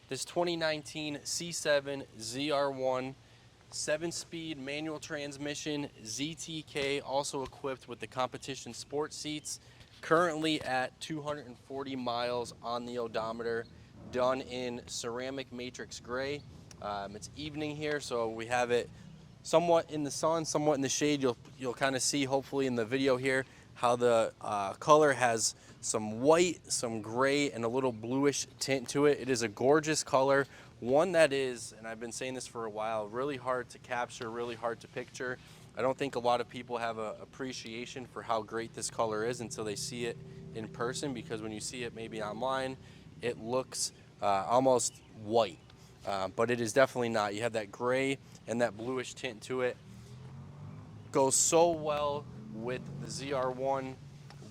This 2019 C7 ZR1 7-speed manual transmission ZTK, also equipped with the competition sport seats, currently at 240 miles on the odometer, done in ceramic matrix gray. It's evening here, so we have it somewhat in the sun, somewhat in the shade. You'll kind of see, hopefully in the video here, how the color has some white, some gray, and a little bluish tint to it. It is a gorgeous color, one that is, and I've been saying this for a while, really hard to capture, really hard to picture. I don't think a lot of people have an appreciation for how great this color is until they see it in person, because when you see it maybe online, it looks almost white, but it is definitely not. You have that gray and that bluish tint to it. Goes so well with the ZR1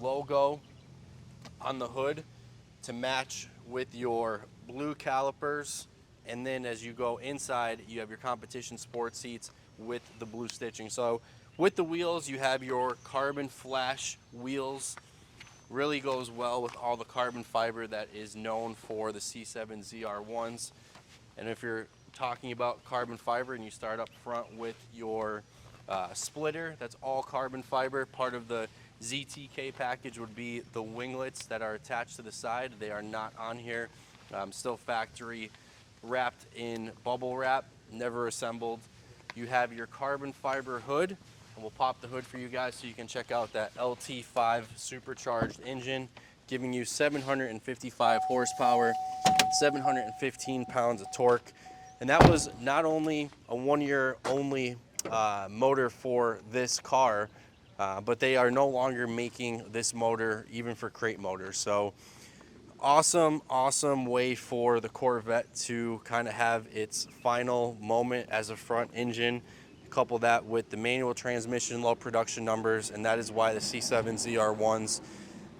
logo on the hood to match with your blue calipers, and then as you go inside, you have your competition sport seats with the blue stitching. So with the wheels, you have your carbon flash wheels. Really goes well with all the carbon fiber that is known for the C7 ZR1s. And if you're talking about carbon fiber and you start up front with your splitter, that's all carbon fiber. Part of the ZTK package would be the winglets that are attached to the side. They are not on here. Still factory wrapped in bubble wrap, never assembled. You have your carbon fiber hood, and we'll pop the hood for you guys so you can check out that LT5 supercharged engine, giving you 755 horsepower, 715 pounds of torque. And that was not only a 1 year only motor for this car, but they are no longer making this motor even for crate motors. So awesome way for the Corvette to kind of have its final moment as a front engine. Couple that with the manual transmission, low production numbers, and that is why the C7 ZR1s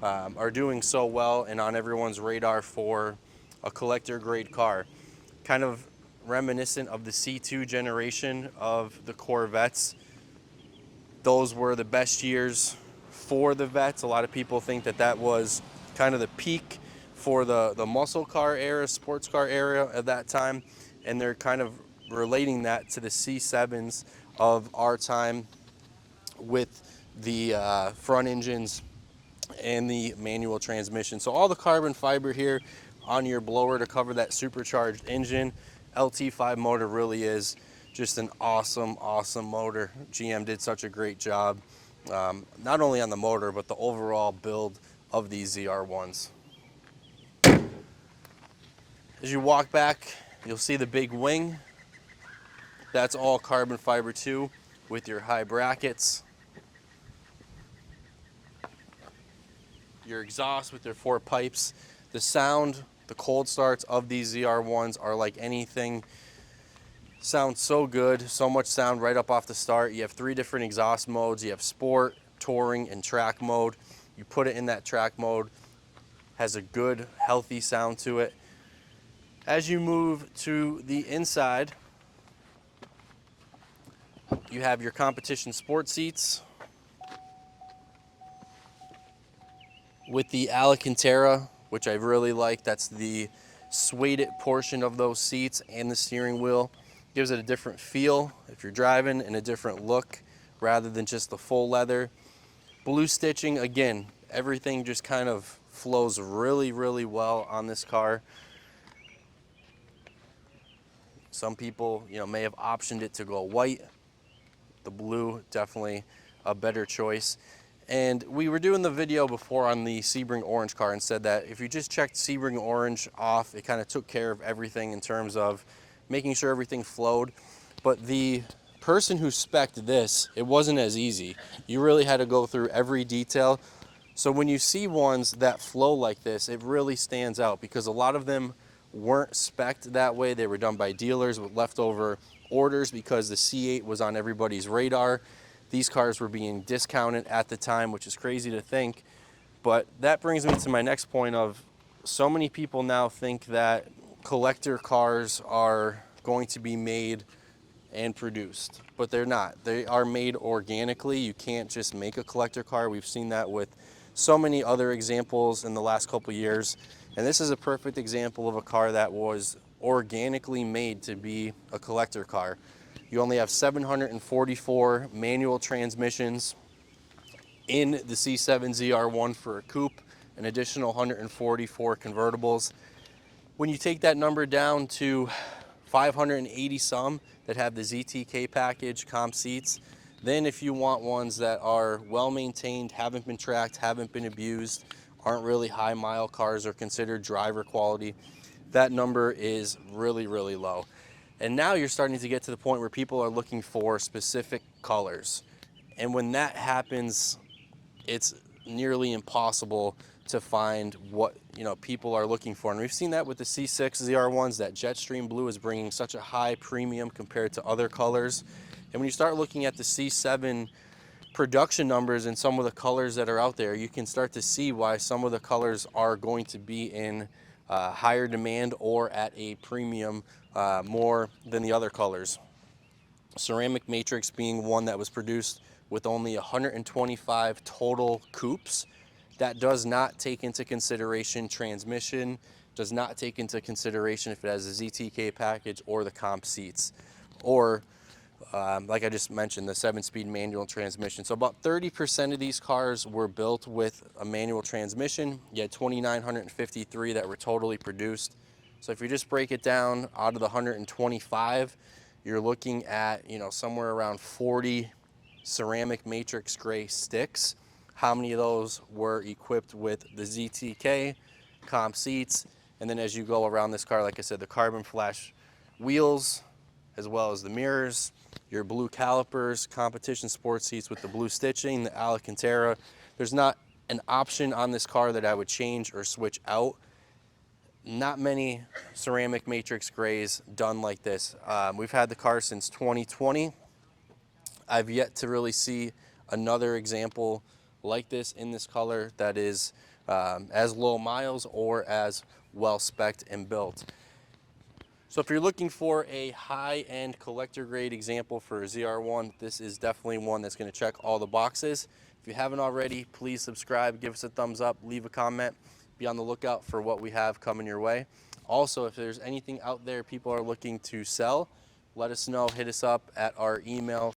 are doing so well and on everyone's radar for a collector grade car. Kind of reminiscent of the C2 generation of the Corvettes. Those were the best years for the Vets. A lot of people think that that was kind of the peak for the muscle car era, sports car era at that time, and they're kind of relating that to the C7s of our time with the front engines and the manual transmission. So all the carbon fiber here on your blower to cover that supercharged engine. LT5 motor really is just an awesome motor. GM did such a great job, not only on the motor, but the overall build of these ZR1s. As you walk back, you'll see the big wing. That's all carbon fiber too, with your high brackets. Your exhaust with their 4 pipes. The sound, the cold starts of these ZR1s are like anything. Sounds so good, so much sound right up off the start. You have 3 different exhaust modes. You have sport, touring, and track mode. You put it in that track mode, has a good, healthy sound to it. As you move to the inside, you have your competition sport seats with the Alcantara, which I really like. That's the suede portion of those seats, and the steering wheel. Gives it a different feel if you're driving, and a different look rather than just the full leather. Blue stitching, again, everything just kind of flows really well on this car. Some people, may have optioned it to go white. The blue, definitely a better choice. And we were doing the video before on the Sebring Orange car and said that if you just checked Sebring Orange off, it kind of took care of everything in terms of making sure everything flowed. But the person who spec'd this, it wasn't as easy. You really had to go through every detail. So when you see ones that flow like this, it really stands out, because a lot of them weren't spec'd that way. They were done by dealers with leftover orders because the C8 was on everybody's radar. These cars were being discounted at the time, which is crazy to think. But that brings me to my next point of, so many people now think that collector cars are going to be made and produced, but they're not. They are made organically. You can't just make a collector car. We've seen that with so many other examples in the last couple years. And this is a perfect example of a car that was organically made to be a collector car. You only have 744 manual transmissions in the C7 ZR1 for a coupe, an additional 144 convertibles. When you take that number down to 580 some that have the ZTK package, comp seats, then if you want ones that are well maintained, haven't been tracked, haven't been abused, aren't really high mile cars or considered driver quality, that number is really, really low. And now you're starting to get to the point where people are looking for specific colors. And when that happens, it's nearly impossible to find what people are looking for. And we've seen that with the C6 ZR1s, that Jetstream blue is bringing such a high premium compared to other colors. And when you start looking at the C7 production numbers and some of the colors that are out there, you can start to see why some of the colors are going to be in higher demand or at a premium more than the other colors. Ceramic Matrix being one that was produced with only 125 total coupes. That does not take into consideration transmission, does not take into consideration if it has a ZTK package or the comp seats, or like I just mentioned, the 7-speed manual transmission. So about 30% of these cars were built with a manual transmission. You had 2,953 that were totally produced. So if you just break it down, out of the 125, you're looking at somewhere around 40 ceramic matrix gray sticks. How many of those were equipped with the ZTK comp seats? And then as you go around this car, like I said, the carbon flash wheels, as well as the mirrors, your blue calipers, competition sports seats with the blue stitching, the Alcantara. There's not an option on this car that I would change or switch out. Not many ceramic matrix grays done like this. We've had the car since 2020. I've yet to really see another example like this in this color that is as low miles or as well spec'd and built. So if you're looking for a high-end collector grade example for a ZR1, this is definitely one that's going to check all the boxes. If you haven't already, please subscribe, give us a thumbs up, leave a comment. Be on the lookout for what we have coming your way. Also, if there's anything out there people are looking to sell, let us know. Hit us up at our email,